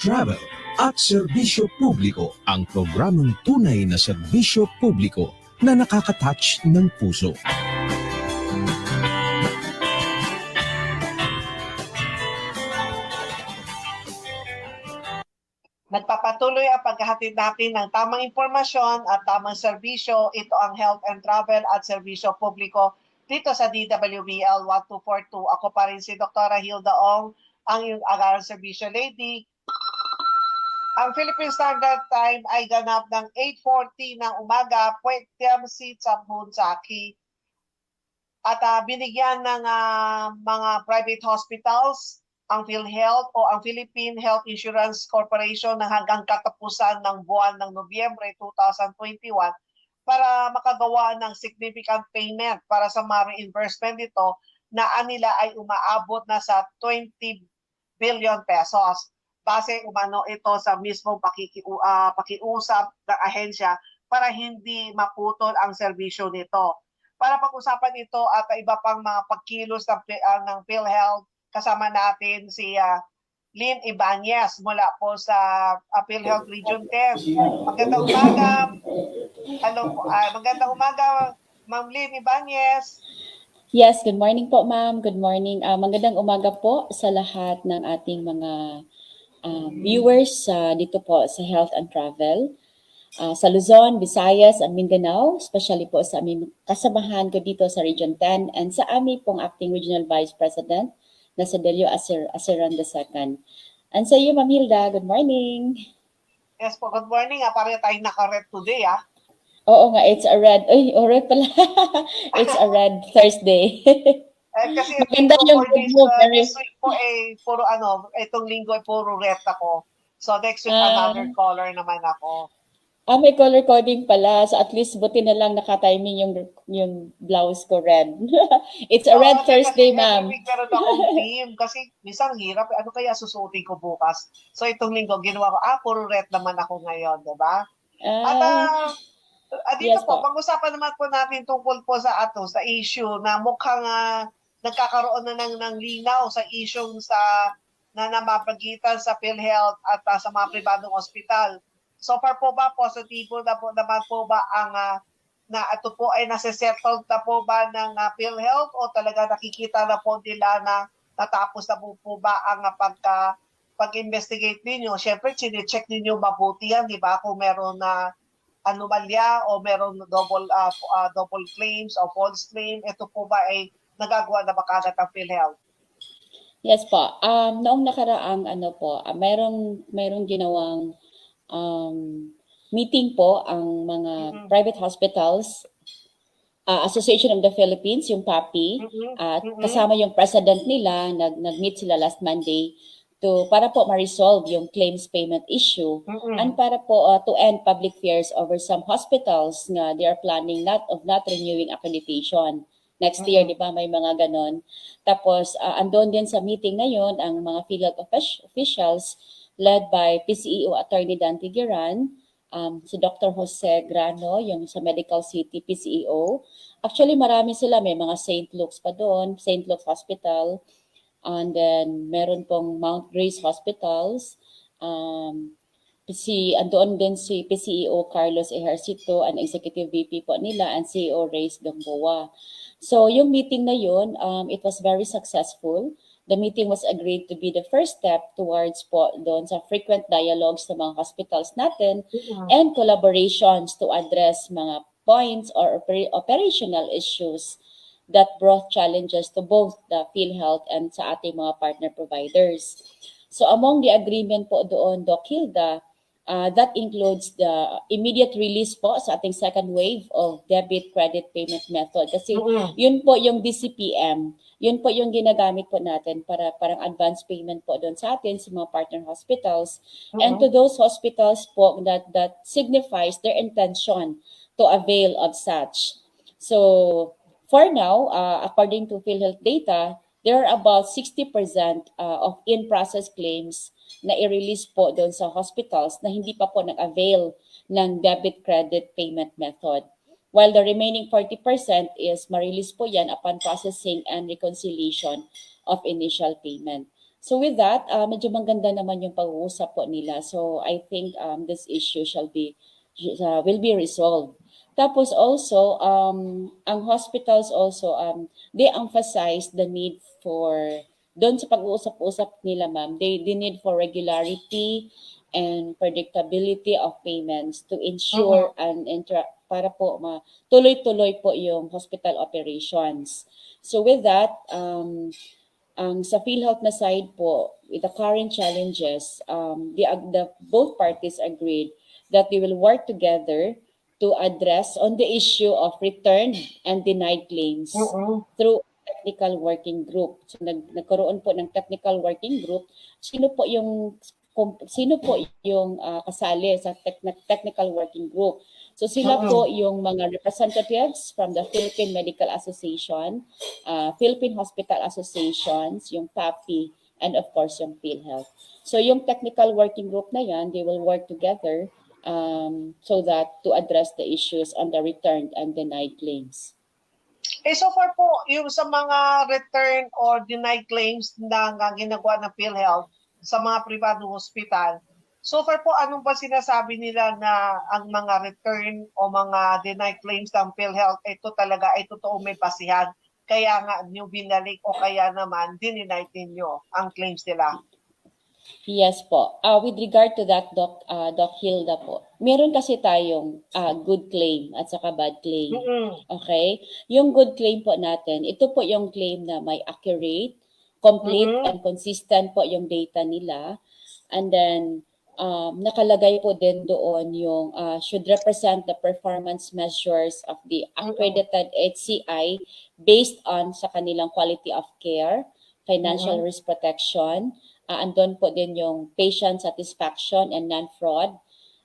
Travel at Serbisyo Publiko, ang programang tunay na serbisyo publiko na nakaka-touch ng puso. Nagpapatuloy ang paghahatid natin ng tamang impormasyon at tamang serbisyo. Ito ang Health and Travel at Serbisyo Publiko dito sa DWBL 1242. Ako pa rin si Dr. Hilda Ong, ang iyong agarang serbisyo lady. Ang Philippine Standard Time ay ganap ng 8:40 ng umaga, Puerto si Saki. At binigyan ng mga private hospitals ang PhilHealth o ang Philippine Health Insurance Corporation na hanggang katapusan ng buwan ng Nobyembre 2021 para makagawa ng significant payment para sa mga reimbursement nito na nila ay umaabot na sa 20 billion pesos. Base umano ito sa mismong pakiusap ng ahensya para hindi maputol ang serbisyo nito. Para pag-usapan ito at iba pang mga pagkilos ng PhilHealth, kasama natin si Lynn Ibanez mula po sa PhilHealth Region 10. Magandang umaga. Hello po. Magandang umaga, Ma'am Lynn Ibanez. Yes, good morning po, ma'am. Good morning. Magandang umaga po sa lahat ng ating mga viewers dito po sa Health and Travel. Sa Luzon, Visayas, at Mindanao, especially po sa aming kasamahan ko dito sa Region 10 and sa aming pong Acting Regional Vice President na si Delio Aceran II. And sa iyo, Ma'am Hilda, good morning. Yes po, good morning. Parang tayo naka-red today, Oo nga, it's a red. Red pala. It's a red Thursday. Kasi maganda yung this week po puro itong linggo ay puro red ako. So next week another color naman ako. May color coding pala. So at least buti na lang naka-timing yung blouse ko red. It's a red Thursday, ma'am. Every week meron akong theme kasi minsan hirap. Ano kaya susuotin ko bukas? So itong linggo ginawa ko, puro red naman ako ngayon, diba? At dito yes po, pag-usapan naman po natin tungkol po sa issue na mukhang nagkakaroon na ng linaw sa issue na namapagitan sa PhilHealth at sa mga pribadong ospital. So far po ba, positibo na po naman po ba ang na ito po ay nasa-settled na po ba ng PhilHealth o talaga nakikita na po nila na natapos na po ba ang pag-investigate ninyo? Siyempre, sine-check ninyo mabuti yan, di ba? Kung meron na anomalya o meron double claims o false claim, ito po ba ay nagagawa na ba kaagad ang PhilHealth? Yes po. Noong nakaraang mayroong ginawang meeting po ang mga private hospitals, Association of the Philippines, yung PAPI, at kasama yung president nila, nag-meet sila last Monday para po ma-resolve yung claims payment issue and para po to end public fears over some hospitals nga they are planning not renewing accreditation. Next year, di ba, may mga ganon. Tapos, andon din sa meeting na yon ang mga PhilHealth officials led by PCEO Attorney Dante Giran, si Dr. Jose Grano, yung sa Medical City PCEO. Actually, marami sila. May mga St. Luke's pa doon, St. Luke's Hospital. And then, meron pong Mount Grace Hospitals. Andoon din si PCEO Carlos Ejercito, an Executive VP po nila, and CEO Reyes Gamboa. So, yung meeting na yun, it was very successful. The meeting was agreed to be the first step towards po doon sa frequent dialogues sa mga hospitals natin and collaborations to address mga points or operational issues that brought challenges to both the PhilHealth and sa ating mga partner providers. So among the agreement po doon, Doc Hilda, that includes the immediate release po sa ating second wave of debit credit payment method. Kasi yun po yung DCPM, yun po yung ginagamit po natin para parang advance payment po doon sa atin sa mga partner hospitals and to those hospitals po that signifies their intention to avail of such. So for now, according to PhilHealth data, there are about 60% of in-process claims na i-release po doon sa hospitals na hindi pa po nag-avail ng debit credit payment method. While the remaining 40% is ma-release po yan upon processing and reconciliation of initial payment. So with that, medyo maganda naman yung pag-uusap po nila. So I think this issue will be resolved. Tapos also, ang hospitals also, they emphasize the need for, doon sa pag-uusap-usap nila ma'am, they need for regularity and predictability of payments to ensure para po tuloy-tuloy po yung hospital operations. So with that, ang sa PhilHealth na side po, with the current challenges, the both parties agreed that they will work together to address on the issue of returned and denied claims through technical working group. So nagkaroon po ng technical working group. Sino po yung kasali sa technical working group? So sila po yung mga representatives from the Philippine Medical Association, Philippine Hospital Associations, yung PAPI, and of course yung PhilHealth. So yung technical working group na yan, they will work together so that to address the issues on the returned and denied claims. So far po, yung sa mga return or denied claims na ginagawa ng PhilHealth sa mga pribadong hospital, so far po, anong ba sinasabi nila na ang mga return o mga denied claims ng PhilHealth, ito talaga ay totoo may basihan, kaya nga nyo binalik o kaya naman dinenied ninyo ang claims nila? Yes po. With regard to that, Doc Hilda po, meron kasi tayong good claim at saka bad claim. Okay? Yung good claim po natin, ito po yung claim na may accurate, complete, and consistent po yung data nila. And then, nakalagay po din doon yung should represent the performance measures of the accredited HCI based on sa kanilang quality of care, financial risk protection, andun po din yung patient satisfaction and non-fraud.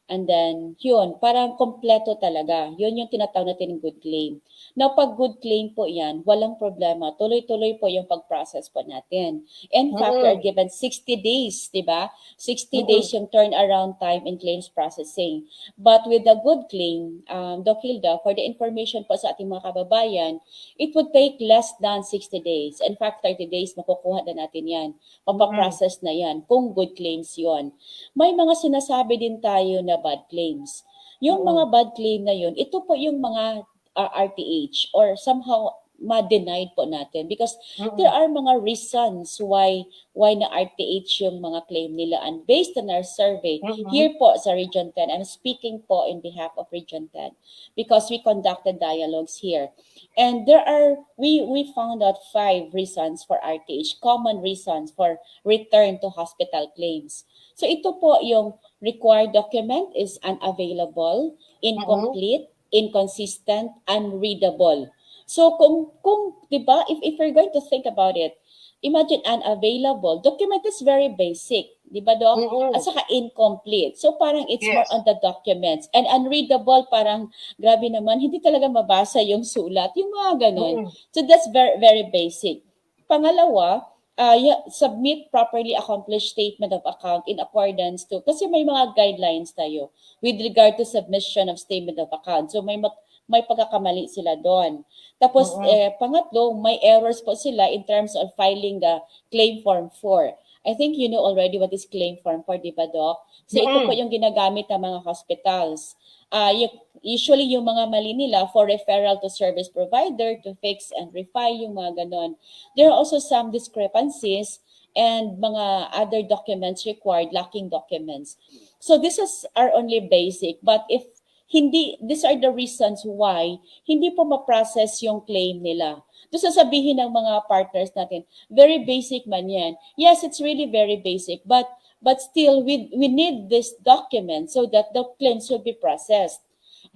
And then, yun, parang kompleto talaga. Yun yung tinatawag natin ng good claim. Now, pag good claim po yan, walang problema. Tuloy-tuloy po yung pag-process po natin. In fact, we are given 60 days, di ba? 60 days yung turnaround time in claims processing. But with the good claim, Doc Hilda, for the information po sa ating mga kababayan, it would take less than 60 days. In fact, 30 days, makukuha na natin yan. Papaprocess na yan kung good claims yon. May mga sinasabi din tayo na bad claims. Yung mga bad claim na yun, ito po yung mga RTH or somehow ma-denied po natin because there are mga reasons why na RTH yung mga claim nila, and based on our survey here po sa Region 10, I'm speaking po in behalf of Region 10 because we conducted dialogues here, and we found out 5 reasons for RTH, common reasons for return to hospital claims. So ito po yung required document is unavailable, incomplete, inconsistent, unreadable. So kung 'di ba, if you're going to think about it, imagine unavailable, document is very basic, 'di ba, Doc? At saka incomplete. So parang it's more on the documents, and unreadable, parang grabe naman, hindi talaga mabasa yung sulat, yung mga ganun. So that's very very basic. Pangalawa, submit properly accomplished statement of account in accordance to, kasi may mga guidelines tayo with regard to submission of statement of account. So may pagkakamali sila doon. Tapos pangatlo, may errors po sila in terms of filing the claim form 4. I think you know already what is claim form 4, di ba, Doc? So ito po yung ginagamit ng mga hospitals. Usually yung mga mali nila for referral to service provider to fix and refile yung mga ganon. There are also some discrepancies and mga other documents required, lacking documents. So this is our only basic, but if hindi, these are the reasons why hindi po ma-process yung claim nila. So sasabihin ng mga partners natin, very basic man yan. Yes, it's really very basic, but still we need this document so that the claims will be processed.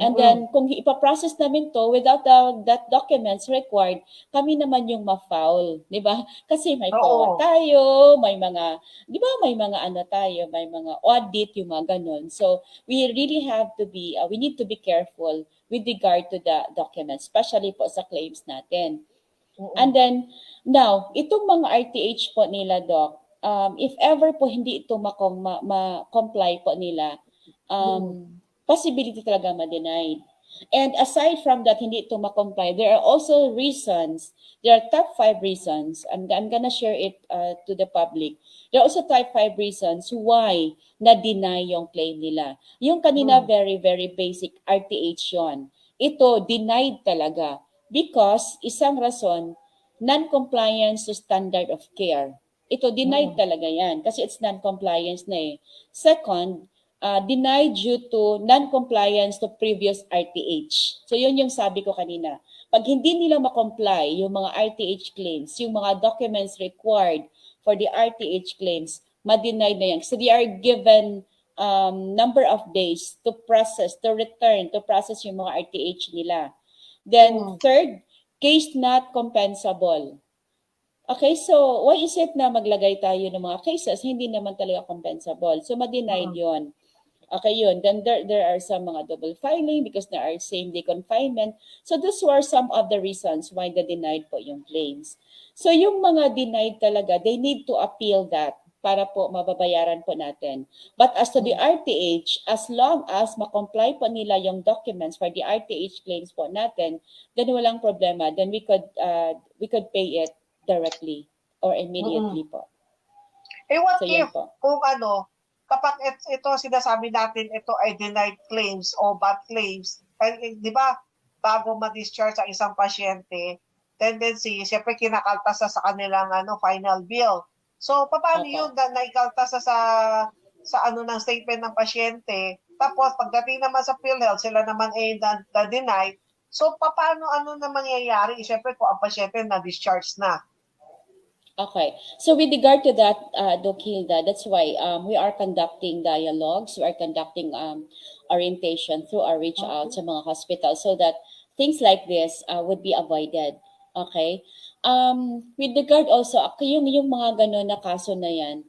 And then kung ipaprocess namin to without that documents required, kami naman yung ma-foul, 'di ba? Kasi may POA tayo, may mga, 'di ba, may mga ano tayo, may mga audit, yung mga ganun. So we really have to be we need to be careful with regard to the documents, especially po sa claims natin. And then now, itong mga RTH po nila, Doc, if ever po hindi ito ma-comply po nila, possibility talaga ma-denied. And aside from that, hindi ito makomply, there are also reasons, there are top 5 reasons, I'm gonna share it to the public. There are also top 5 reasons why na-deny yung claim nila. Yung kanina, very, very basic, RTH yon. Ito, denied talaga. Because, isang rason, non-compliance to standard of care. Ito, denied talaga yan kasi it's non-compliance na eh. Second, denied due to non-compliance to previous RTH. So yun yung sabi ko kanina. Pag hindi nila ma-comply yung mga RTH claims, yung mga documents required for the RTH claims, ma-deny na yan. So they are given number of days to process, to return, to process yung mga RTH nila. Then third, case not compensable. Okay, so why is it na maglagay tayo ng mga cases hindi naman talaga compensable? So ma-denied yon. Okay, yun. Then there are some mga double filing because there are same-day confinement. So those were some of the reasons why the denied po yung claims. So yung mga denied talaga, they need to appeal that para po mababayaran po natin. But as to the RTH, as long as makomply po nila yung documents for the RTH claims po natin, then walang problema. Then we could pay it directly or immediately po. What So, if, yun po. kung kapag ito sinasabi natin, ito ay denied claims o bad claims, di ba, bago ma-discharge ang isang pasyente, tendency, siyempre kinakaltas sa kanilang final bill. So, paano yun na naikaltas sa ng statement ng pasyente, tapos pagdating naman sa PhilHealth, sila naman ay na-denied. So, paano na mangyayari? Siyempre, kung ang pasyente na-discharge na. Okay. So with regard to that, Doc Hilda, that's why we are conducting dialogues, we are conducting orientation through our reach out sa mga hospitals so that things like this would be avoided. Okay? With regard also, yung mga ganun na kaso na yan,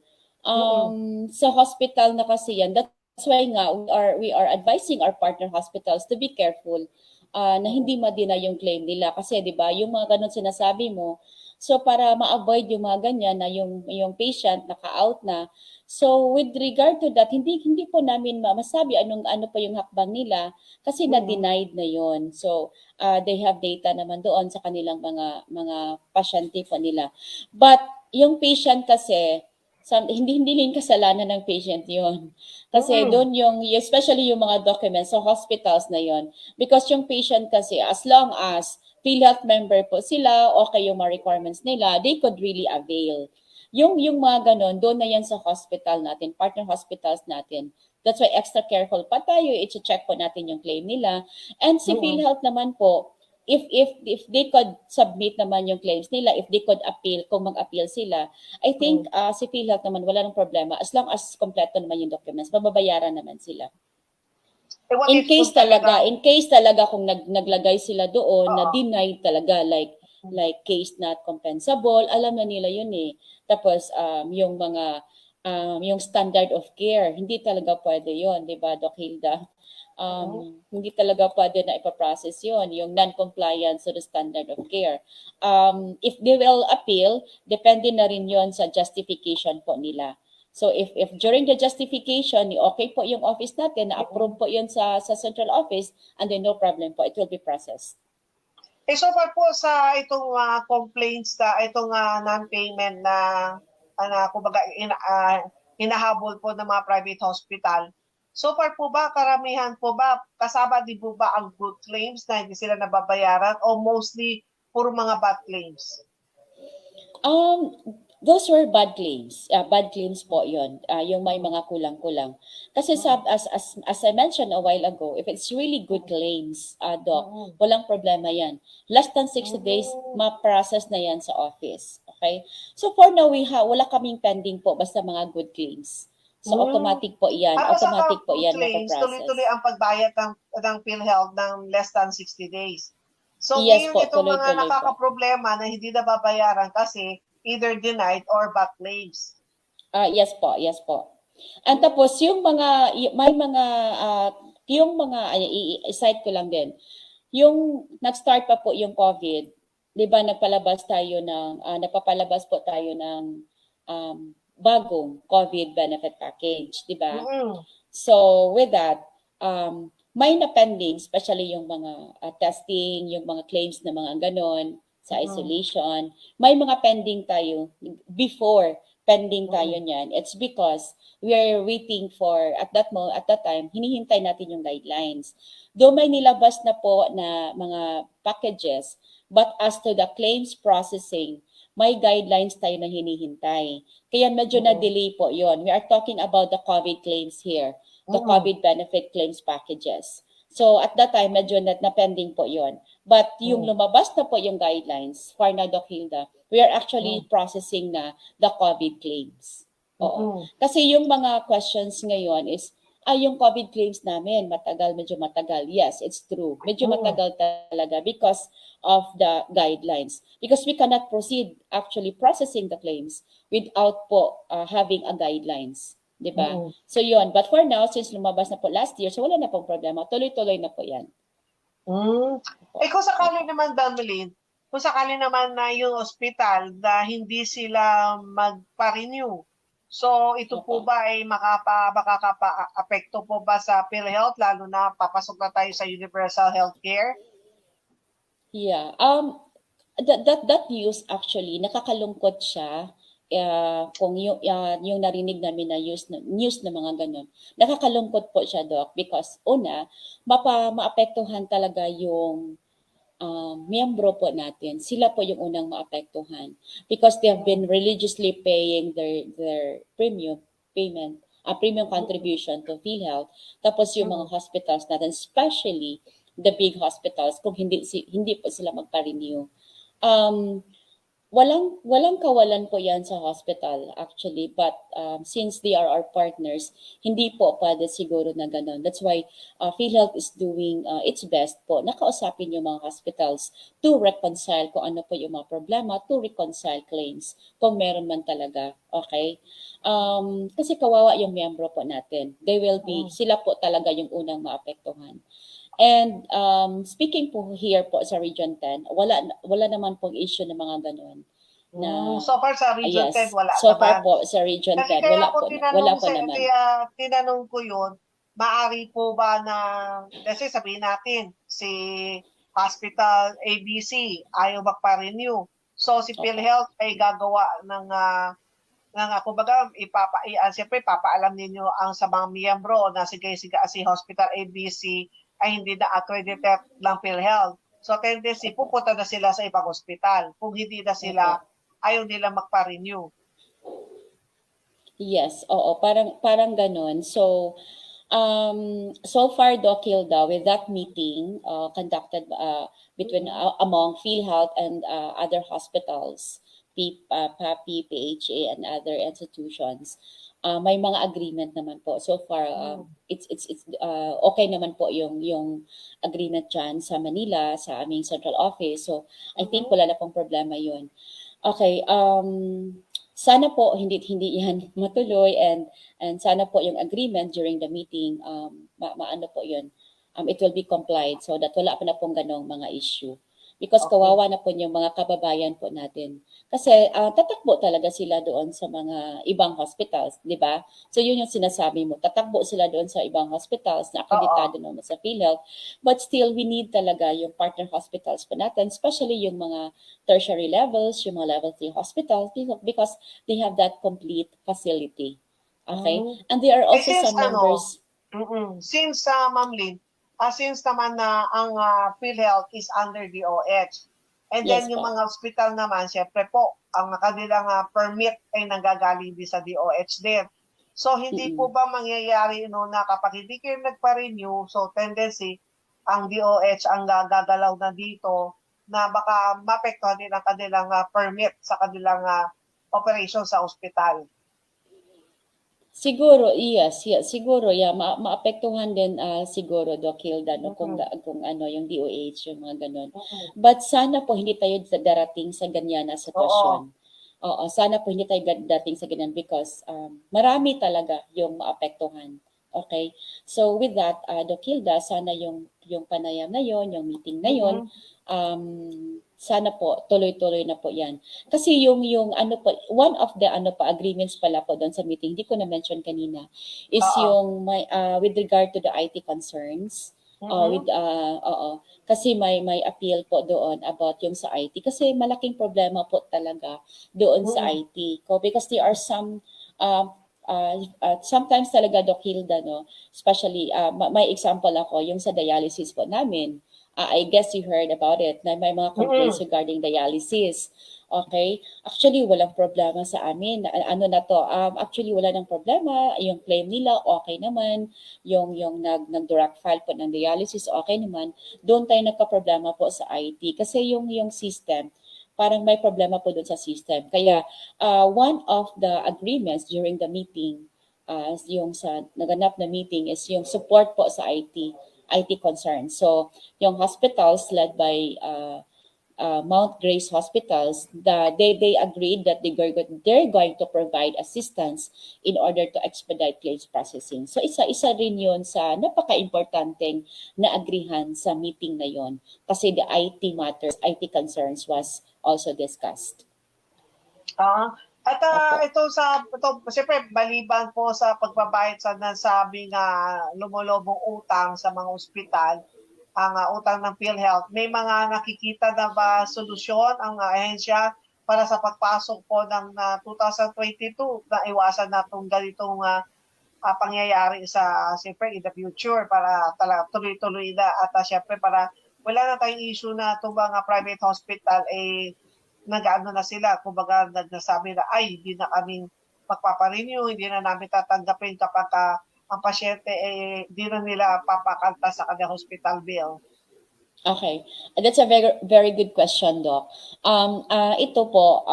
sa hospital na kasi yan, that's why nga we are advising our partner hospitals to be careful na hindi madina yung claim nila. Kasi di ba yung mga ganun sinasabi mo, so para ma-avoid yung mga ganyan na yung patient naka-out na. So with regard to that, hindi po namin masabi ano pa yung hakbang nila kasi na-denied na yon. So they have data naman doon sa kanilang mga pasyente po nila. But yung patient kasi hindi rin kasalanan ng patient yon. Kasi doon especially yung mga documents sa hospitals na yon. Because yung patient kasi as long as PhilHealth member po sila, okay yung mga requirements nila, they could really avail. Yung mga ganon, doon na yan sa hospital natin, partner hospitals natin. That's why extra careful pa tayo, i-check po natin yung claim nila. And si PhilHealth naman po, if they could submit naman yung claims nila, if they could appeal, kung mag-appeal sila, I think si PhilHealth naman wala nang problema. As long as kompleto naman yung documents, mababayaran naman sila. In case talaga kung naglagay sila doon na denied talaga like case not compensable, alam na nila yun eh. Tapos yung mga yung standard of care, hindi talaga pwede yun, 'di ba, Doc Hilda? Hindi talaga pwede na ipaprocess yun, yung non-compliance to the standard of care. If they will appeal, depende na rin yun sa justification po nila. So if during the justification, okay po yung office natin, na-approve po yun sa central office, and then no problem po, it will be processed. So far po sa itong complaints itong non-payment na kumbaga hinahabol po ng mga private hospital. So far po ba, karamihan po ba, kasama din po ba ang good claims na hindi sila nababayaran o mostly puro mga bad claims? Those were bad claims. Bad claims po yun. Yung may mga kulang-kulang. Kasi as I mentioned a while ago, if it's really good claims, Doc, walang problema yan. Less than 60 days, ma-process na yan sa office. Okay? So for now, wala kaming pending po, basta mga good claims. So automatic po yan. Automatic po yan na-process. Tuloy-tuloy ang pagbayad ng PhilHealth ng less than 60 days. So yes, ngayon po, itong mga tuloy-tuloy nakakaproblema na hindi nababayaran kasi either denied or bad claims. Yes po, yes po. And tapos yung mga i-cite ko lang din. Yung nag-start pa po yung COVID, 'di ba napapalabas po tayo ng bagong COVID benefit package, 'di ba? So with that, may na pending, especially yung mga testing, yung mga claims na mga ganon sa isolation. May mga pending tayo before pending tayo niyan. It's because we are waiting for at that time hinihintay natin yung guidelines. Though may nilabas na po na mga packages, but as to the claims processing, may guidelines tayo na hinihintay. Kaya medyo na-delay po yon. We are talking about the COVID claims here, the COVID benefit claims packages. So at that time, medyo na-pending po yon. But yung lumabas na po yung guidelines for na Doc Hilda, we are actually processing na the COVID claims. Oo. Kasi yung mga questions ngayon is, yung COVID claims namin, medyo matagal. Yes, it's true. Medyo matagal talaga because of the guidelines. Because we cannot proceed actually processing the claims without po having a guidelines. Diba? So yun. But for now, since lumabas na po last year, so wala na pong problema. Tuloy-tuloy na po yan. Kung sakali naman, Damelin, kung sakali naman na yung ospital na hindi sila magpa-renew, so ito po ba ay makakapa-apekto po ba sa PhilHealth, lalo na papasok na tayo sa universal healthcare? Yeah. That news actually, nakakalungkot siya. Kung yung narinig namin na news na mga ganun. Nakakalungkot po siya, Doc, because una, maapektuhan talaga yung miyembro po natin. Sila po yung unang maapektuhan because they have been religiously paying their premium contribution to PhilHealth. Tapos yung mga hospitals natin, especially the big hospitals, kung hindi po sila magpa-renew. Walang kawalan po yan sa hospital actually, but since they are our partners, hindi po pwede siguro na ganun. That's why PhilHealth is doing its best po. Nakausapin yung mga hospitals to reconcile kung ano po yung mga problema, to reconcile claims kung meron man talaga. Okay? Kasi kawawa yung miyembro po natin. Sila po talaga yung unang maapektuhan. And speaking po here po sa Region 10, wala naman pong issue ng mga ganun. So far sa Region 10 wala so naman. far po sa Region 10 wala po naman. Kaya tinanong ko yun, maari po ba na, kasi sabihin natin, si Hospital ABC ayaw magpa-renew. So si PhilHealth ay gagawa ng kumbaga, siyempre papaalam ninyo ang sa mga miyembro na sige si Hospital ABC ay hindi na accredited ng PhilHealth. So tendency, pupunta na sila sa ibang hospital. Kung hindi na sila, ayaw nila magpa-renew. Yes, oo, parang ganun. So far, Doc Hilda, with that meeting conducted between among PhilHealth and other hospitals, PAPI, PHA, and other institutions, may mga agreement naman po. So far, it's okay naman po yung agreement dyan sa Manila, sa aming central office. So I think wala na pong problema yun. Okay, sana po hindi yan matuloy and sana po yung agreement during the meeting maano po yun. It will be complied so that wala pa na pong ganong mga issue. Because kawawa na po yung mga kababayan po natin. Kasi tatakbo talaga sila doon sa mga ibang hospitals, di ba? So yun yung sinasabi mo, tatakbo sila doon sa ibang hospitals na akreditado naman sa PhilHealth. But still, we need talaga yung partner hospitals po natin, especially yung mga tertiary levels, yung mga level 3 hospitals, because they have that complete facility. Okay? And there are also some members. Since, Ma'am Lynn, since naman na ang PhilHealth is under DOH, and then yung mga hospital naman, syempre po, ang kanilang permit ay nanggagaling din sa DOH din. So, hindi po ba mangyayari na kapag hindi kayo nagpa-renew, so tendency, ang DOH ang gagalaw na dito na baka mapektuhan din ang kanilang permit sa kanilang operation sa ospital. Siguro, yes, siguro, maapektuhan din siguro, Doc Hilda, no, kung ano, yung DOH, yung mga ganun. But sana po hindi tayo darating sa ganyan na sitwasyon. Oo, sana po hindi tayo darating sa ganyan because marami talaga yung maapektuhan. Okay? So with that, Doc Hilda, sana yung panayam na yon, yung meeting na yon, sana po tuloy-tuloy na po 'yan. Kasi yung ano po, one of the agreements pala po doon sa meeting, hindi ko na mention kanina, is yung with regard to the IT concerns. with oo, kasi may appeal po doon about yung sa IT kasi malaking problema po talaga doon sa IT ko because there are some sometimes talaga Doc Hilda, no, especially may example ako yung sa dialysis po namin. I guess you heard about it na may mga complaints regarding dialysis. Okay? Actually, walang problema sa amin. Ano na to? Actually, wala nang problema. Yung claim nila, okay naman. Yung nag-direct file po ng dialysis, okay naman. Doon tayo nagka-problema po sa IT. Kasi yung system, parang may problema po doon sa system. Kaya, one of the agreements during the meeting, yung sa naganap na meeting is yung support po sa IT concerns. So, yung hospitals led by Mount Grace Hospitals, they agreed that they're going to provide assistance in order to expedite claims processing. So isa rin yun sa napaka-importanteng naagrihan sa meeting na yon kasi the IT matters, IT concerns was also discussed. At Opo. ito siyempre maliban po sa pagbabayad sa nasabing lumulobong utang sa mga ospital, ang utang ng PhilHealth, may mga nakikita na ba solusyon ang ahensya para sa pagpasok po ng 2022 na iwasan na itong ganitong pangyayari siyempre in the future para talaga tuloy-tuloy na at siyempre para wala na tayong issue na itong mga private hospital nag-ano na sila, kumbaga nagsasabi na ay hindi na kaming magpaparenew, hindi na namin tatanggapin kapag ang pasyente hindi na nila papakalta sa kanyang hospital bill. Okay. That's a very very good question, Doc. Ito po,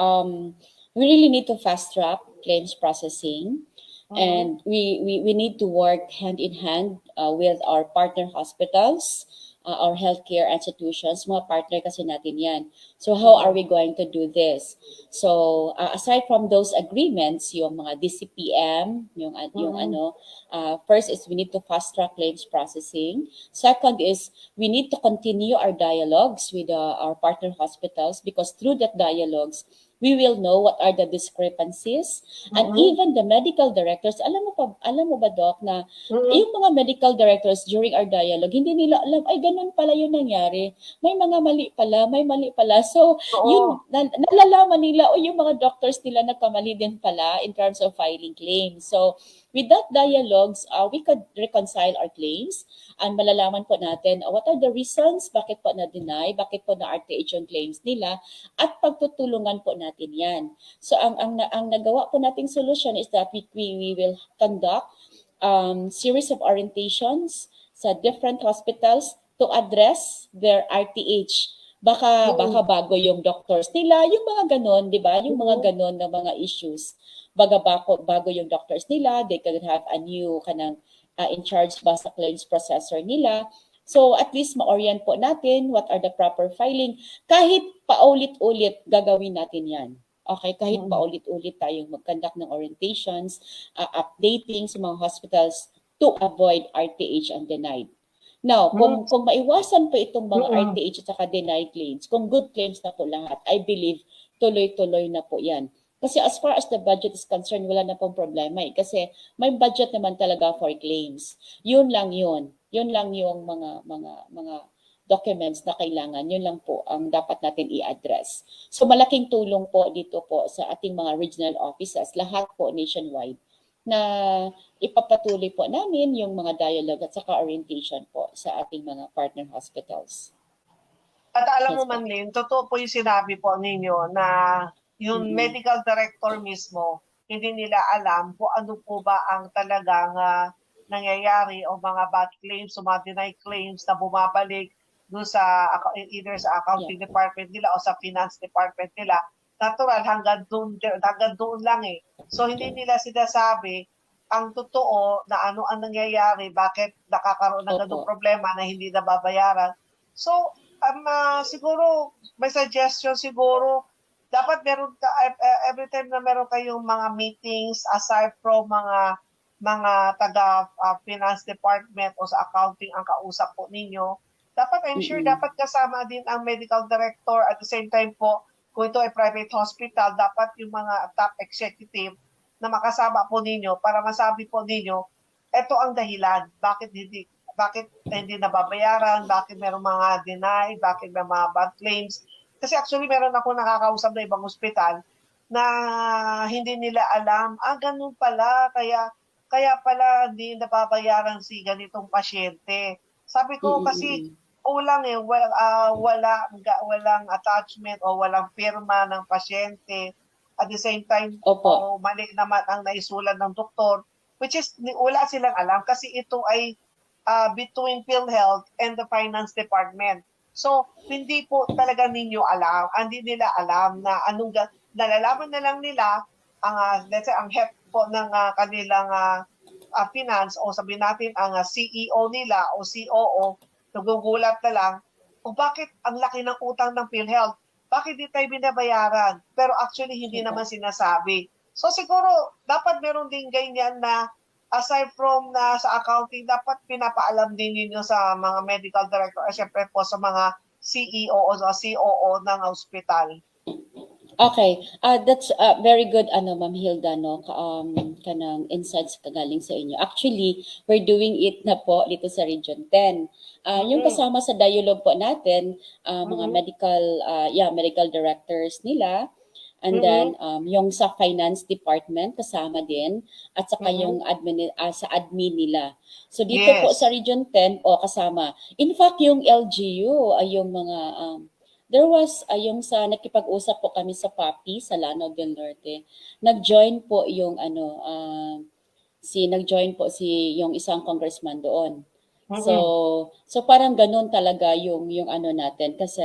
we really need to fast track claims processing. And we need to work hand in hand with our partner hospitals, our healthcare institutions, mga partner kasi natin yan. So how are we going to do this? So aside from those agreements, yung mga DCPM, yung first is we need to fast track claims processing. Second is we need to continue our dialogues with our partner hospitals because through that dialogues, we will know what are the discrepancies and even the medical directors. Alam mo ba Doc na yung mga medical directors during our dialogue hindi nila alam ay ganun pala yung nangyari. May mga mali pala. So yun nalalaman nila o yung mga doctors nila nagkamali din pala in terms of filing claims. So with that dialogues, we could reconcile our claims and malalaman po natin what are the reasons bakit po na-deny, bakit po na-RTH yung claims nila at pagtutulungan po natin yan. So ang nagawa po nating solution is that we will conduct series of orientations sa different hospitals to address their RTH. Baka bago yung doctors nila, yung mga ganon, di ba? Yung mga ganon na mga issues. Bago yung doctors nila, they could have a new kanang in charge ba sa claims processor nila. So at least ma-orient po natin what are the proper filing. Kahit paulit-ulit gagawin natin yan. Okay, kahit paulit-ulit tayong mag-conduct ng orientations, updating sa mga hospitals to avoid RTH and denied. Now, kung maiwasan pa itong mga RTH at saka denied claims, kung good claims na po lahat, I believe tuloy-tuloy na po yan. Kasi as far as the budget is concerned, wala na pong problema eh. Kasi may budget naman talaga for claims. Yun lang yung mga documents na kailangan. Yun lang po ang dapat natin i-address. So malaking tulong po dito po sa ating mga regional offices, lahat po nationwide, na ipapatuloy po namin yung mga dialogue at saka orientation po sa ating mga partner hospitals. At alam mo Manlin, totoo po yung sinabi po ninyo na yung medical director mismo, hindi nila alam kung ano po ba ang talagang nangyayari o mga bad claims o mga denied claims na bumabalik doon sa either sa accounting department nila o sa finance department nila. Natural, hanggang doon lang eh. So hindi nila sinasabi ang totoo na ano ang nangyayari, bakit nakakaroon ng ganung problema na hindi nababayaran. So siguro may suggestion siguro dapat meron every time na meron kayong mga meetings aside from mga taga finance department o sa accounting ang kausap po ninyo, dapat I'm sure dapat kasama din ang medical director at the same time po kung ito ay private hospital, dapat yung mga top executive na makasama po ninyo para masabi po ninyo ito ang dahilan bakit bakit hindi nababayaran, bakit merong mga denied, bakit may mga bad claims. Kasi actually meron ako nakakausap na ibang ospital na hindi nila alam, ganun pala, kaya pala hindi nababayaran si ganitong pasyente. Sabi ko kasi Mm. kulang walang attachment o walang firma ng pasyente. At the same time, Opo. mali naman ang naisulat ng doktor, which is wala silang alam kasi ito ay between PhilHealth and the finance department. So, hindi po talaga ninyo alam, hindi nila alam na nalalaman na lang nila ang, let's say, ang head po ng kanilang finance o sabihin natin ang CEO nila o COO, nagugulat na lang kung bakit ang laki ng utang ng PhilHealth. Bakit di tayo binabayaran? Pero actually, hindi naman Opo. sinasabi. So siguro, dapat meron din ganyan na aside from na sa accounting, dapat pinapaalam din ninyo sa mga medical director at syempre po sa mga CEO o sa COO ng hospital. Okay, that's very good Ma'am Hilda no kanang insights kagaling sa inyo. Actually, we're doing it na po dito sa Region 10. Yung Mm-mm. kasama sa dialogue po natin, mga Mm-mm. medical directors nila, and Mm-mm. then yung sa finance department kasama din, at saka Mm-mm. yung sa admin nila. So dito po sa Yes. Region 10 kasama. In fact, yung LGU ay yung mga there was yung sa nakipag-usap po kami sa PAPI sa Lanao del Norte. Nag-join po yung nag-join po yung isang congressman doon. So Mm-mm. so parang ganun talaga yung natin kasi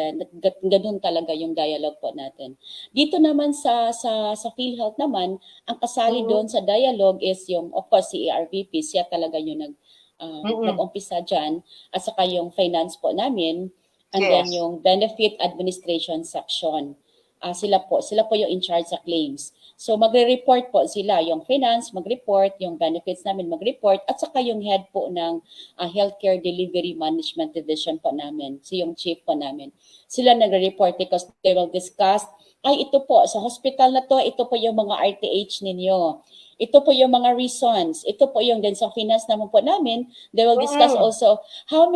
ganun talaga yung dialogue po natin. Dito naman sa PhilHealth naman, ang kasali Mm-mm. doon sa dialogue is yung of course si ARVP, siya talaga yung Mm-mm. nag-umpisa diyan, at saka yung finance po namin, and then Yes. yung benefit administration section. Sila po yung in charge sa claims. So magre-report po sila, yung finance mag-report, yung benefits namin mag-report, at saka yung head po ng Healthcare Delivery Management Division po namin, yung chief po namin. Sila nagre-report because they will discuss, ito po, sa hospital na to, ito po yung mga RTH ninyo. Ito po yung mga reasons. Ito po yung din sa finance naman po namin. They will discuss Mm-mm. also how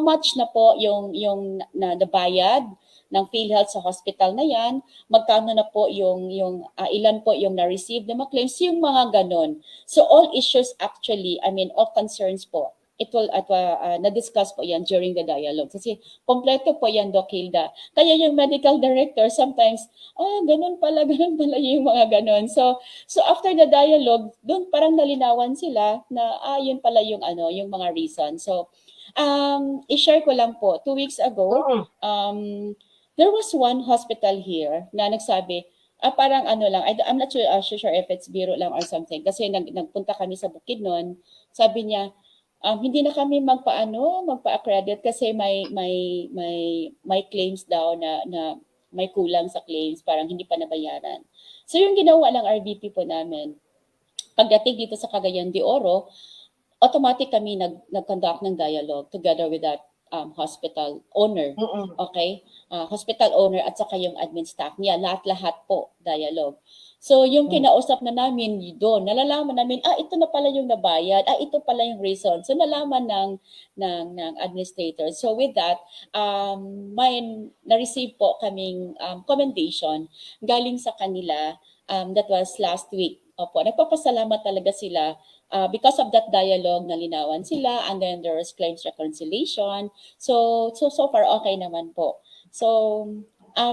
much na po yung nabayad ng PhilHealth sa hospital na yan, magkano na po ilan po yung na-receive na mga claims, yung mga ganon. So all issues actually, all concerns po, na-discuss po yan during the dialogue. Kasi kompleto po yan, Doc Hilda. Kaya yung medical director sometimes, ganun pala yung mga ganon. So after the dialogue, doon parang nalinawan sila na yun pala yung mga reason. So i-share ko lang po, 2 weeks ago, Mm-mm. there was one hospital here na nagsabi, parang lang, I'm not sure if it's biro lang or something. Kasi nagpunta kami sa Bukidnon, sabi niya, hindi na kami magpa-accredit kasi may claims daw na may kulang sa claims, parang hindi pa nabayaran. So yung ginawa ng RVP po namin, pagdating dito sa Cagayan de Oro, automatic kami nag-conduct ng dialogue together with that hospital owner. Mm-mm. Okay? Hospital owner at saka yung admin staff niya, lahat-lahat po dialogue. So yung kinausap na namin doon, nalalaman namin, ito na pala yung nabayad, ito pala yung reason. So nalaman ng administrator. So with that, may na-receive po kaming commendation galing sa kanila, that was last week. Opo, nagpapasalamat talaga sila because of that dialogue, nalinawan sila, and then there was claims reconciliation. So far okay naman po. So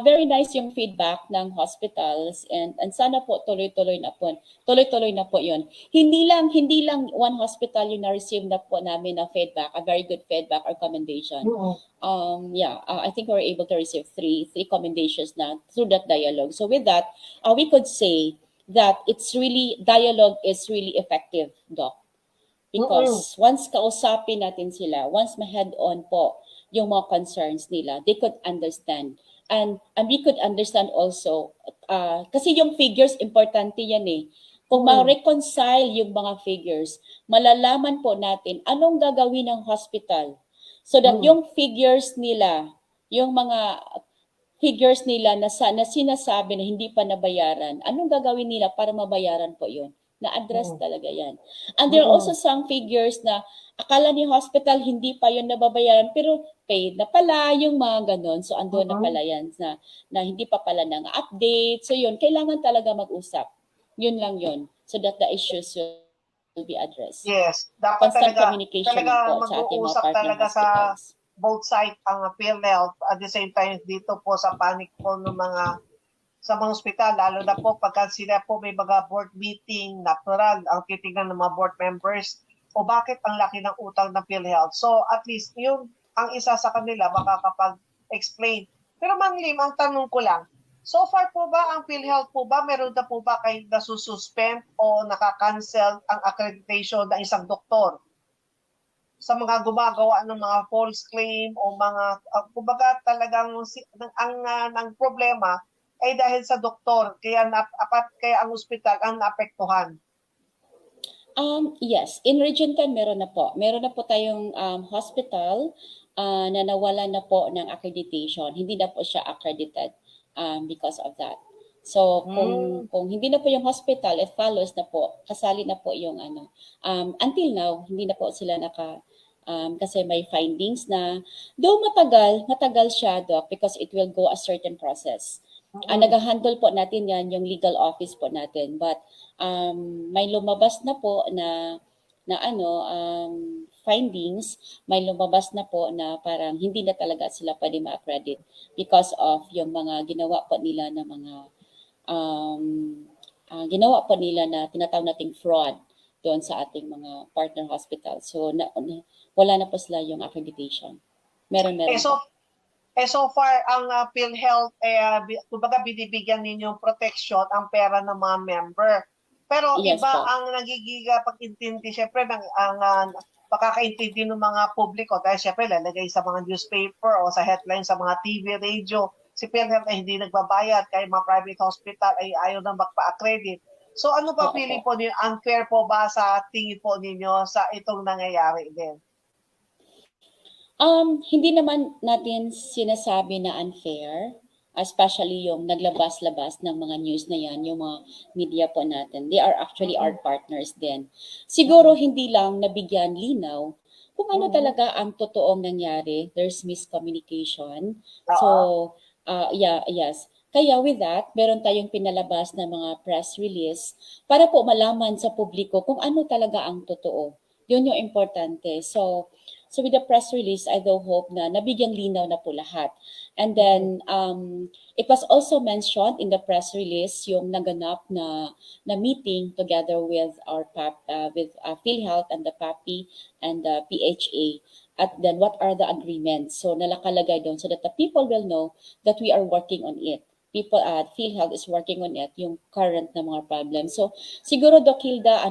very nice yung feedback ng hospitals, and sana po tuloy-tuloy na po 'yon. Hindi lang one hospital yung na-receive na po namin na feedback, a very good feedback or commendation. Mm-mm. I think we were able to receive three commendations na through that dialogue. So with that, we could say that dialogue is really effective, Doc. Mm-mm. Because once kausapin natin sila, once ma-head-on po yung mga concerns nila, they could understand. And we could understand also, kasi yung figures, importante yan eh. Kung ma-reconcile yung mga figures, malalaman po natin anong gagawin ng hospital. So that yung figures nila, yung mga figures nila na sinasabi na hindi pa nabayaran, anong gagawin nila para mabayaran po yun? Na-address Mm. talaga yan. And there are also some figures na akala ni hospital hindi pa yun nababayaran pero paid na pala yung mga ganon. So andun na pala yan na hindi pa pala nang update. So yun, kailangan talaga mag-usap. Yun lang yun. So that the issues will be addressed. Yes, dapat Constant talaga communication lang po sa ating mga mag-uusap partner talaga sa hospitals. both side ang PhilHealth at the same time dito po sa panic po ng mga ospital, lalo na po pagka sila po may mga board meeting, natural ang titingnan ng mga board members o bakit ang laki ng utang ng PhilHealth. So at least yung ang isa sa kanila makakapag-explain. Pero Ma'am Lim, ang tanong ko lang, so far po ba ang PhilHealth po ba meron na po ba kayo nasususpend o nakakancel ang accreditation ng isang doktor sa mga gumagawa ng mga false claim o mga kumbaga talagang ang problema ay dahil sa doktor kaya ang ospital ang naapektuhan. Yes, in Region 10 meron na po. Meron na po tayong hospital na nawala na po ng accreditation. Hindi na po siya accredited because of that. So kung hindi na po yung hospital, it follows na po, kasali na po yung until now, hindi na po sila kasi may findings na though matagal siya, Doc, because it will go a certain process. Nag-handle po natin yan, yung legal office po natin. But may lumabas na po na findings, may lumabas na po na parang hindi na talaga sila pwede ma-accredit because of yung mga ginawa po nila na mga ginawa po nila na tinatawag nating fraud doon sa ating mga partner hospital. So wala na po sila yung accreditation. Meron po. So far, ang PhilHealth, kumbaga binibigyan ninyong protection ang pera ng mga member. Pero Yes iba po. ang nagiging pag-intindi, syempre, pakakaintindi ng mga publiko. Dahil syempre, lalagay sa mga newspaper o sa headline sa mga TV, radio. Si PhilHealth ay hindi nagbabayad, kaya mga private hospital ay ayaw na magpa-accredit. So ano pa feeling po niyo? Unfair po ba sa tingin po ninyo sa itong nangyayari din? Hindi naman natin sinasabi na unfair, especially yung naglabas-labas ng mga news na yan, yung mga media po natin. They are actually our partners din. Siguro hindi lang nabigyan linaw kung ano talaga ang totoong nangyari. There's miscommunication. So, yes. Kaya with that, meron tayong pinalabas na mga press release para po malaman sa publiko kung ano talaga ang totoo. Yun yung importante. So with the press release, I do hope na nabigyang linaw na po lahat. And then, it was also mentioned in the press release yung naganap na meeting together with our PhilHealth and the PAPI and the PHA. At then, what are the agreements? So, nalakalagay doon so that the people will know that we are working on it. People at PhilHealth is working on it, yung current na mga problems. So, siguro, Doc Hilda,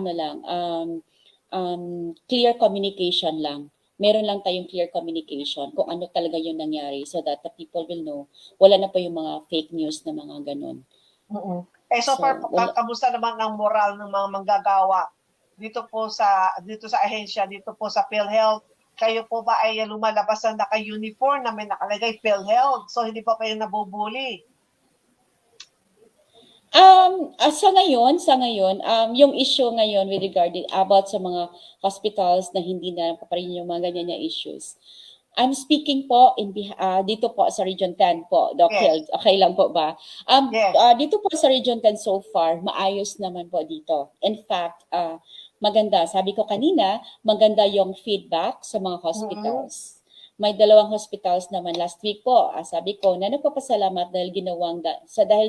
clear communication lang. Meron lang tayong clear communication kung ano talaga yung nangyari so that the people will know. Wala na po yung mga fake news na mga ganun. So far, kamusta naman ang moral ng mga manggagawa dito sa ahensya, dito po sa PhilHealth? Kayo po ba ay lumalabas na naka-uniform na may nakalagay PhilHealth? So hindi pa kayo nabubuli? Sa ngayon, yung issue ngayon with regard about sa mga hospitals na hindi na pa rin yung mga ganyan na issues. I'm speaking po dito po sa Region 10 po, Doc Hill. Okay lang po ba? Dito po sa Region 10 so far, maayos naman po dito. In fact, maganda. Sabi ko kanina, maganda yung feedback sa mga hospitals. May 2 hospitals naman last week po. Sabi ko na nagpapasalamat dahil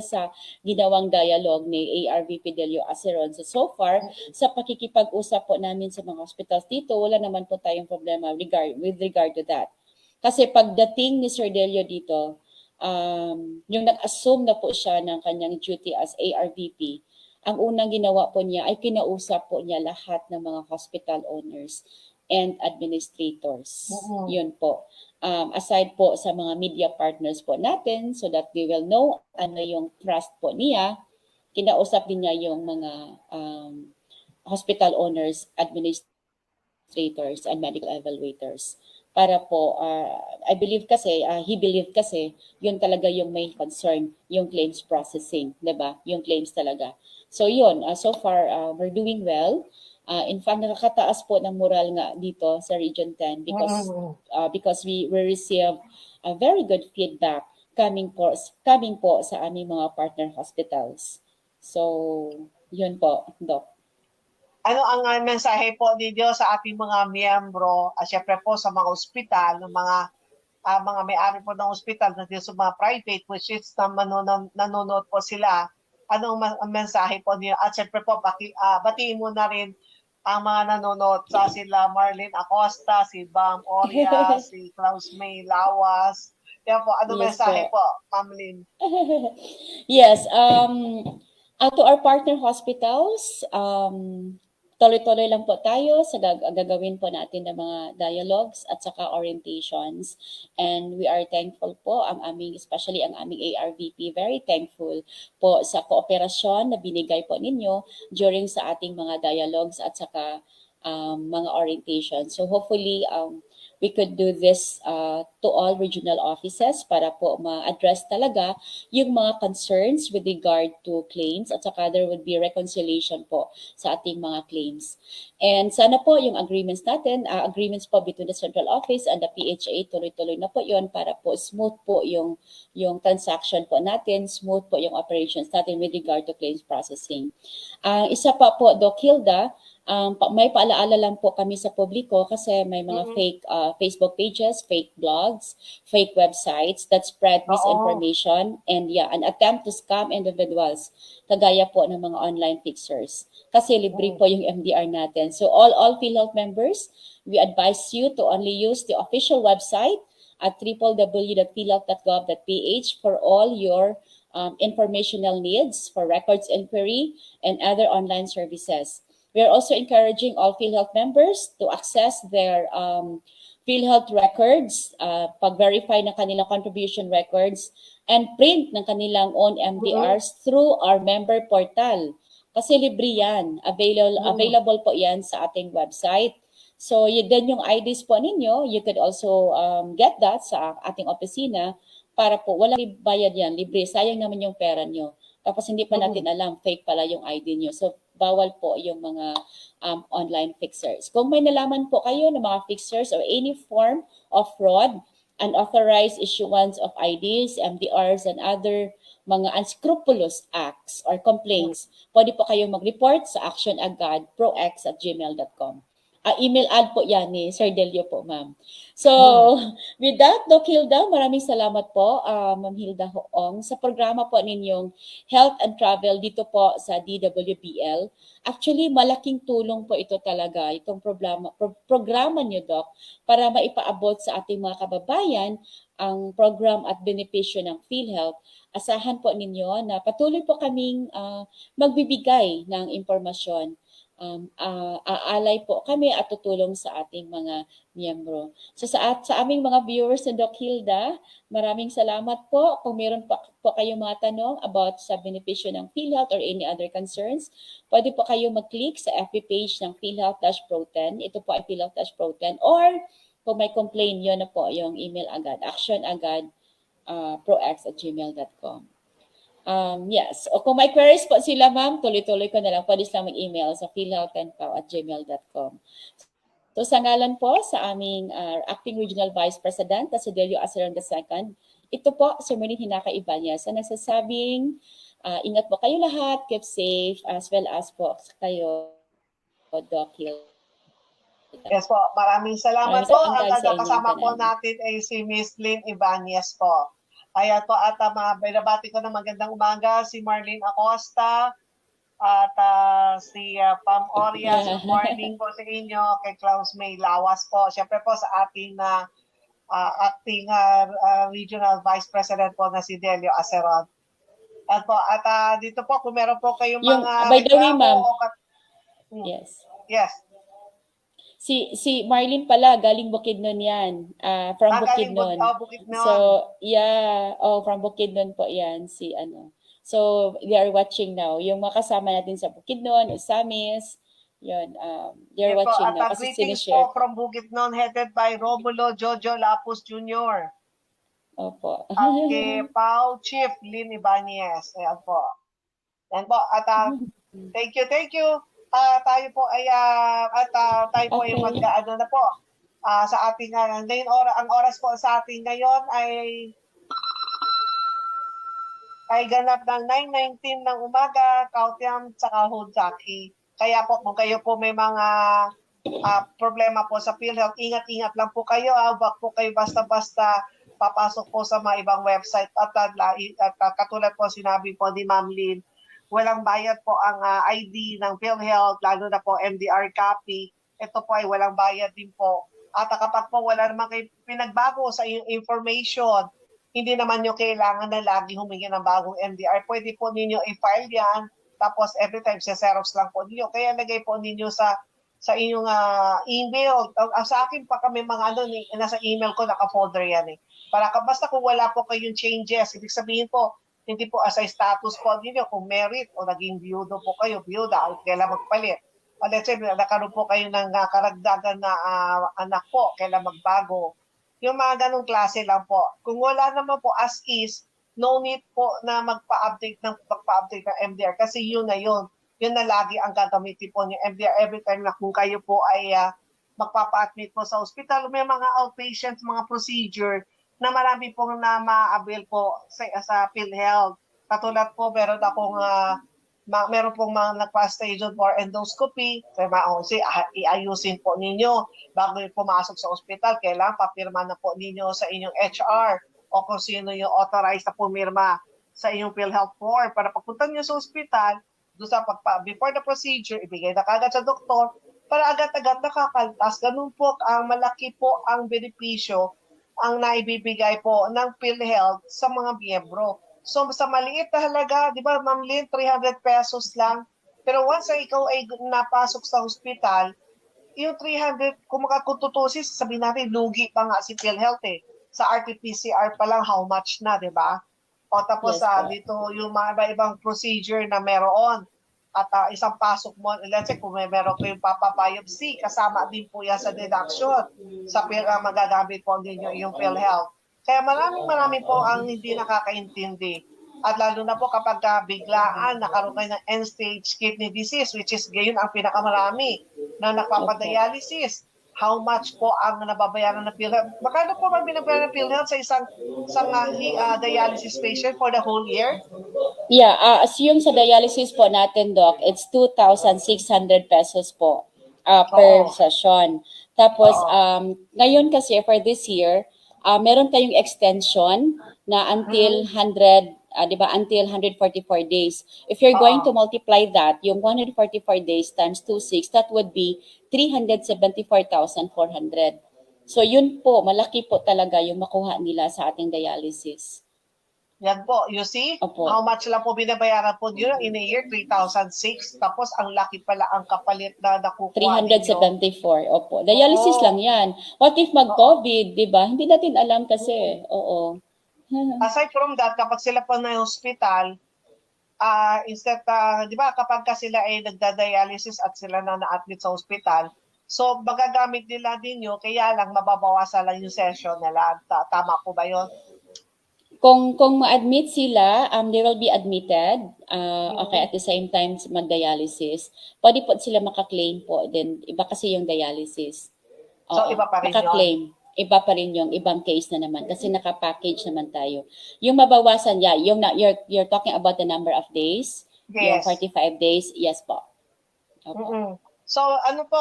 sa ginawang dialogue ni ARVP Delio Aceron. So far, sa pakikipag-usap po namin sa mga hospitals dito, wala naman po tayong problema with regard to that. Kasi pagdating ni Sir Delio dito, yung nag-assume na po siya ng kanyang duty as ARVP, ang unang ginawa po niya ay kinausap po niya lahat ng mga hospital owners and administrators. Yun po. Aside po sa mga media partners po natin so that we will know ano yung trust po niya, kinausap din niya yung mga hospital owners, administrators, administrators and medical evaluators. Para po, I believe kasi, he believed kasi, yun talaga yung main concern, yung claims processing, 'di ba? Yung claims talaga. So yun, so far, we're doing well. In fact, nakakataas po ng moral nga dito sa Region 10 because we receive a very good feedback coming po sa aming mga partner hospitals. So, yun po, Doc. Ano ang mensahe po ninyo sa ating mga miyembro, syempre po sa mga ospital, ng mga may-ari po ng ospital na sa mga private, which is na nanonood po sila. Anong mensahe po niyo? At syempre po, batiin mo na rin ang mga nanonood sa sila Marlene Acosta, si Bam Oria, si Klaus May Lawas. Yan po, ano Yes mensahe po. po, Ma'am Lynn? Yes, to our partner hospitals, tuloy-tuloy lang po tayo sa gagawin po natin ng mga dialogues at saka orientations. And we are thankful po, especially ang aming ARVP, very thankful po sa kooperasyon na binigay po ninyo during sa ating mga dialogues at saka mga orientations. So hopefully, we could do this to all regional offices para po ma-address talaga yung mga concerns with regard to claims at saka there would be reconciliation po sa ating mga claims. And sana po yung agreements natin, agreements po between the central office and the PHA, tuloy-tuloy na po yon para po smooth po yung transaction po natin, smooth po yung operations natin with regard to claims processing. Isa pa po, Doc Hilda, may paalaala lang po kami sa publiko kasi may mga fake Facebook pages, fake blogs, fake websites that spread misinformation and an attempt to scam individuals kagaya po ng mga online fixers. Kasi libre po yung MDR natin. So all PhilHealth members, we advise you to only use the official website at www.philhealth.gov.ph for all your informational needs for records inquiry and other online services. We are also encouraging all PhilHealth members to access their PhilHealth records, pag-verify ng kanilang contribution records, and print ng kanilang own MDRs through our member portal. Kasi libre yan. Available po yan sa ating website. So, then yung IDs po ninyo, you could also get that sa ating opisina para po, walang bayad yan, libre. Sayang naman yung pera nyo. Tapos hindi pa natin alam, fake pala yung ID nyo. So, bawal po yung mga online fixers. Kung may nalaman po kayo ng mga fixers or any form of fraud, unauthorized issuance of IDs, MDRs, and other mga unscrupulous acts or complaints, pwede po kayong mag-report sa actionagad@prox@gmail.com. Email ad po yan ni Sir Delio po, ma'am. So, with that, Doc Hilda, maraming salamat po, Ma'am Hilda Hoong, sa programa po ninyong Health and Travel dito po sa DWBL. Actually, malaking tulong po ito talaga, itong programa niyo, Doc, para maipaabot sa ating mga kababayan ang program at benepisyo ng PhilHealth. Asahan po ninyo na patuloy po kaming magbibigay ng impormasyon. Aalay po kami at tutulong sa ating mga miyembro. So sa aming mga viewers na Doc Hilda, maraming salamat po. Kung meron po kayong mga tanong about sa benepisyo ng PhilHealth or any other concerns, pwede po kayo mag-click sa FB page ng PhilHealth-Pro10. Ito po ay PhilHealth-Pro10. Or kung may complaint, yun na po yung email agad, actionagad prox@gmail.com. Yes. O kung may queries po sila, ma'am, tuloy-tuloy ko na lang. Pwede silang mag-email sa philhealthandpao@gmail.com. So sa ngalan po sa aming Acting Regional Vice President na si Delio Aceron II, ito po si Merlin Hinaka Ibanez na nagsasabing ingat po kayo lahat, keep safe, as well as po kayo, Doc Hill. Yes po, maraming salamat po. Ang kasama po natin ay si Miss Lynn Ibanez po. Ayan po, at binabati ko ng magandang umaga si Marlene Acosta at si Pam Orias. Good morning po sa inyo, kay Klaus May Lawas po. Siyempre po sa ating acting regional vice president po na si Delio Aceron. At dito po, kung meron po kayong mga by the way, ma'am. Yes. Yes. Si Marlene pala, galing Bukidnon yan. From Bukidnon. Bukidnon. So, from Bukidnon po yan. So, they are watching now. Yung mga kasama natin sa Bukidnon, Usamis, Yun, they're Yan po, watching at now kasi greetings sinishare po ko. from Bukidnon headed by Romulo Jojo Lapus Jr. Opo. At kay Pau Chief Lynn Ibanez. Ayan po. Yan po. At thank you, thank you. Tayo po ay tayo po ay Okay. mag-ano na po. Sa ating ngayon ang oras po sa ating ngayon ay ganap ng 9:19 ng umaga, Kautiam sa Hudzaki. Kaya po kung kayo po may mga problema po sa PhilHealth, ingat-ingat lang po kayo. Wag po kayo basta-basta papasok po sa mga ibang website at katulad po sinabi po ni Ma'am Lynn, walang bayad po ang ID ng PhilHealth, lalo na po MDR copy. Ito po ay walang bayad din po. At kapag po wala naman kayo pinagbago sa iyong information, hindi naman nyo kailangan na lagi humingi ng bagong MDR. Pwede po ninyo i-file yan, tapos every time sa Xerox lang po ninyo. Kaya lagay po ninyo sa inyong email. Sa akin pa kami mga nasa email ko naka-folder yan eh. Para basta kung wala po kayong changes, ibig sabihin po, hindi po asay status po ninyo kung merit o naging biyudo po kayo, biyuda, kailan magpalit. O let's say, nakaroon po kayo ng karagdagan na anak po, kailan magbago. Yung mga ganong klase lang po. Kung wala naman po as is, no need po na magpa-update ng MDR kasi yun na yun. Yun na lagi ang gagamitin po ng MDR every time na kung kayo po ay magpapa-admit po sa hospital. May mga outpatient, mga procedure na marami pong na ma-avail po sa PhilHealth. Katulad po, meron pong mga nagpa-station for endoscopy. Iayusin po ninyo bago pumasok sa ospital. Kailangan papirma na po ninyo sa inyong HR o kung sino yung authorized na pumirma sa inyong PhilHealth form para pagpunta nyo sa ospital, before the procedure, ibigay na kagad sa doktor para agad-agad nakakaltas. Ganun po, malaki po ang benepisyo ang naibibigay po ng PhilHealth sa mga miyembro. So sa maliit na halaga, di ba Ma'am Lynn, 300 pesos lang. Pero once ikaw ay napasok sa hospital, yung 300, kung makakututusin, sabihin natin, lugi pa nga si PhilHealth eh. Sa RT-PCR pa lang, how much na, di ba? O tapos Yes po. dito yung mga ibang procedure na meron. At isang pasok mo, let's say kung meron ko yung papabiopsy, kasama din po yan sa deduction sa magagamit po ninyo yung PhilHealth. Kaya maraming po ang hindi nakakaintindi. At lalo na po kapag biglaan nakaroon kayo ng end-stage kidney disease, which is gayon ang pinakamarami na nagpapadialysis. How much po ang nababayaran ng PhilHealth? Magkano po ba binabayaran ng PhilHealth sa isang dialysis patient for the whole year? Yeah, yung sa dialysis po natin, Doc, it's 2,600 pesos po per session. Tapos, ngayon kasi for this year, meron tayong extension na until 100, di ba, until 144 days. If you're going to multiply that, yung 144 days times 2,600, that would be 374,400. So yun po, malaki po talaga yung makuha nila sa ating dialysis. Yan po, you see? Opo. How much lang po binabayaran po nyo in a year? 3,006. Tapos ang laki pala ang kapalit na nakukuha ninyo. 374, opo. Dialysis lang yan. What if mag-COVID, di ba? Hindi natin alam kasi. Oo. Aside from that, kapag sila po na hospital, instead, di ba, kapag sila ay nagda-dialysis at sila na-admit sa hospital, so magagamit nila din yun, kaya lang mababawasan lang yung session nila. Tama po ba yun? Kung ma-admit sila, they will be admitted. Okay, at the same time mag-dialysis. Pwede po sila makaklaim po. Then, iba kasi yung dialysis. So, iba pa rin makaklaim. Iba pa rin yung ibang case na naman. Kasi naka-package naman tayo. Yung mabawasan, you're talking about the number of days? Yes. Yung 45 days? Yes po. Opo. So, ano po,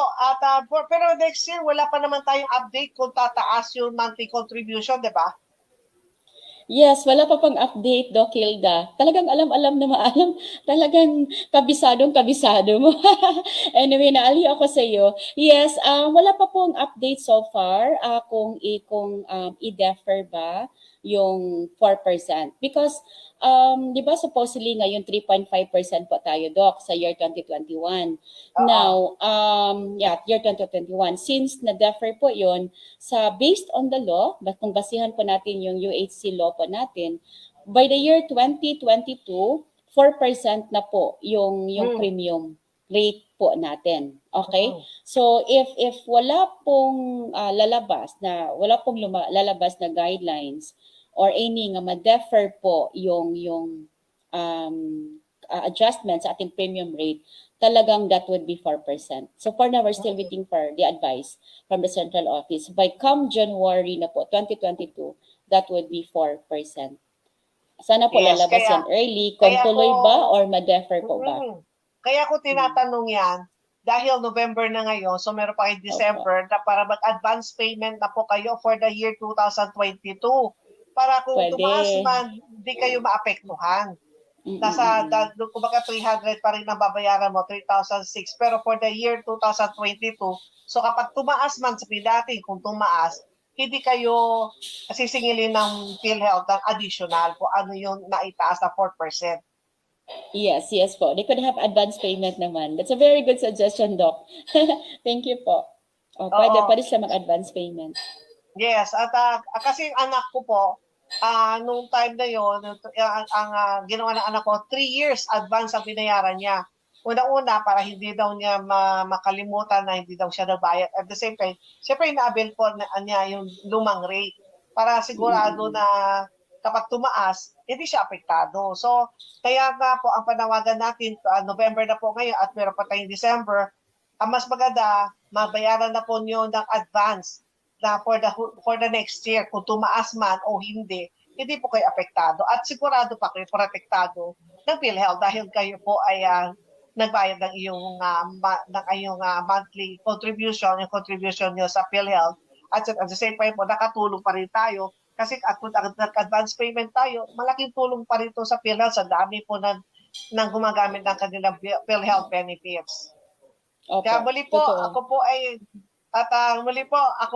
pero next year, wala pa naman tayong update kung tataas yung monthly contribution, di ba? Yes, wala pa pang update, Doc Hilda. Talagang alam na maalam. Talagang kabisado mo. Anyway, naaliw ako sa iyo. Yes, wala pa pong update so far kung i-defer ba yung 4%. Because, di ba supposedly ngayon 3.5% po tayo, Doc, sa year 2021. Now, year 2021. Since na-defer po yun, based on the law, kung basihan po natin yung UHC law po natin, by the year 2022, 4% na po yung premium rate po natin. Okay? Oo. So if wala pong lalabas na guidelines or any nga ma-defer po yung um, adjustment sa ating premium rate, talagang that would be 4%. So for now, we're still waiting for the advice from the central office. By come January na po, 2022, that would be 4%. Sana po Yes, lalabas yan early. Kung kaya tuloy ko, ba or ma-defer po ba? Kaya ko tinatanong yan, dahil November na ngayon, so meron pa kayo December, na para mag-advance payment na po kayo for the year 2022. Para kung Pwede. tumaas man, hindi kayo maapektuhan. Nasa, kumbaga 300 pa rin ang babayaran mo, 3,006. Pero for the year 2022, so kapag tumaas man, sabihin natin kung tumaas, hindi kayo sisingilin ng PhilHealth ng additional kung ano yung naitaas na 4%. Yes po. They could have advance payment naman. That's a very good suggestion, Doc. Thank you po. Pwede sila mag-advance payment. Yes, at kasi yung anak ko po, nung time na yon, ang ginawa ng anak ko, 3 years advance ang binayaran niya. Una-una, para hindi daw niya makalimutan na hindi daw siya nagbayad. At the same time, siyempre ina-avail po niya yung lumang rate para sigurado na kapag tumaas, hindi siya apektado. So, kaya nga po ang panawagan natin, November na po ngayon at meron pa tayong December, ang mas maganda, mabayaran na po niyo ng advance na for the next year, kung tumaas man o hindi po kayo apektado. At sigurado pa kayo protektado ng PhilHealth dahil kayo po ay nagbayad ng iyong monthly contribution, yung contribution nyo sa PhilHealth. At the same time po, nakatulong pa rin tayo kasi at kung nag-advance payment tayo, malaking tulong pa rin ito sa PhilHealth sa dami po ng gumagamit ng kanilang PhilHealth benefits. Opo, Kaya muli po, ako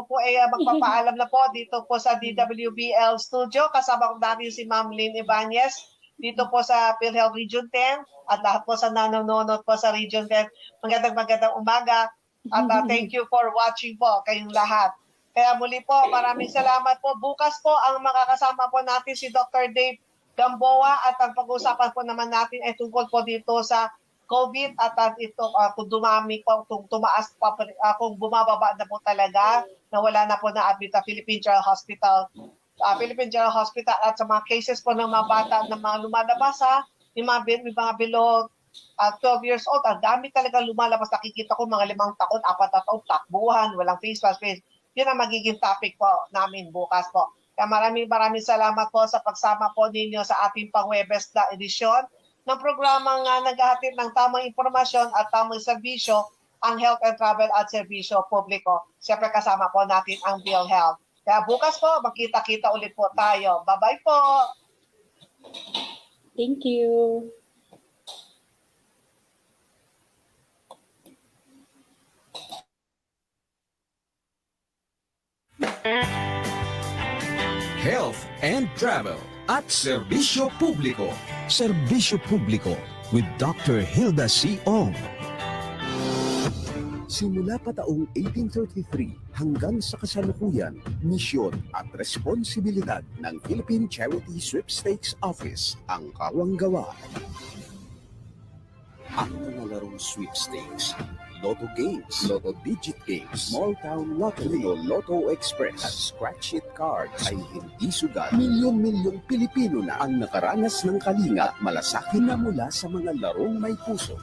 po ay magpapaalam na po dito po sa DWBL Studio. Kasama ko dati si Ma'am Lynn Ibanez dito po sa PhilHealth Region 10 at lahat po sa nanonood po sa Region 10. Magandang umaga at thank you for watching po kayong lahat. Kaya muli po, maraming salamat po. Bukas po ang makakasama po natin si Dr. Dave Gamboa at ang pag-uusapan po naman natin ay tungkol po dito sa COVID at ito kung dumami po, kung tumaas pa, kung bumababa na po talaga, na wala na po na-admit na Philippine General Hospital at sa mga cases po ng mga bata na mga lumalabas yung mga below 12 years old, ang dami talaga lumalabas. Nakikita ko mga 5 taon, 4 na taon, takbuhan, walang face mask. Yun ang magiging topic po namin bukas po. Kaya maraming salamat po sa pagsama po ninyo sa ating pang-Webes na edisyon ng programang naghahatid ng tamang impormasyon at tamang serbisyo, ang health and travel at serbisyo publiko. Siyempre kasama po natin ang PhilHealth. Kaya bukas po, magkita-kita ulit po tayo. Bye-bye po! Thank you. Health and Travel at Serbisyo Publiko. Serbisyo Publiko with Dr. Hilda C. Ong. Simula pa taong 1833 hanggang sa kasalukuyan, misyon at responsibilidad ng Philippine Charity Sweepstakes Office ang kawanggawa. Ang mga larong sweepstakes, Lotto Games, Lotto Digit Games, Small Town Lottery, Lotto Express at Scratch It Cards ay hindi sugat. Milyon-milyong Pilipino na ang nakaranas ng kalinga, malasakit na mula sa mga larong may puso.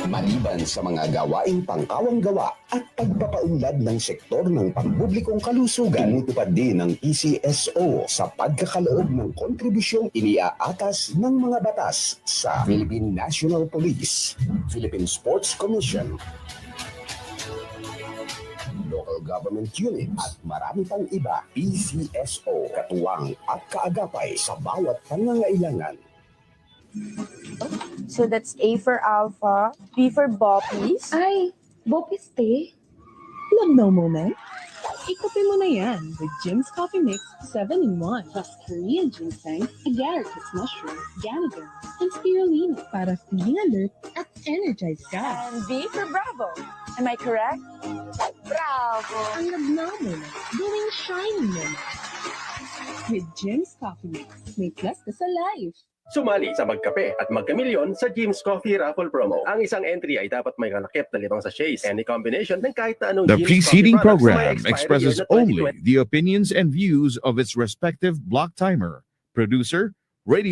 Maliban sa mga gawaing pangkawanggawa at pagpapaunlad ng sektor ng pampublikong kalusugan, tinutupad din ng PCSO sa pagkakaloob ng kontribusyong iniaatas ng mga batas sa Philippine National Police, Philippine Sports Commission, local government unit at marami pang iba. PCSO, katuwang at kaagapay sa bawat pangangailangan. So that's A for Alpha, B for Boppies. Ay, Bopis te. Lagnaw moment? Ikape mo na yan with Jim's Coffee Mix 7-in-1 plus Korean ginseng, agaricus mushroom, ganoderm, and spirulina para feeling alert at energized ka. And B for Bravo. Am I correct? Bravo! Ang lagnaw moment, going shiny moment. With Jim's Coffee Mix, may plus ka sa life. Sumali sa magkape at magkamilyon sa Jim's Coffee Raffle Promo. Ang isang entry ay dapat may kalakip na 5 sachets. Any combination ng kahit na anong The Jim's preceding Coffee products na may program expiry expresses year na 2020. only the opinions and views of its respective block timer, producer, radio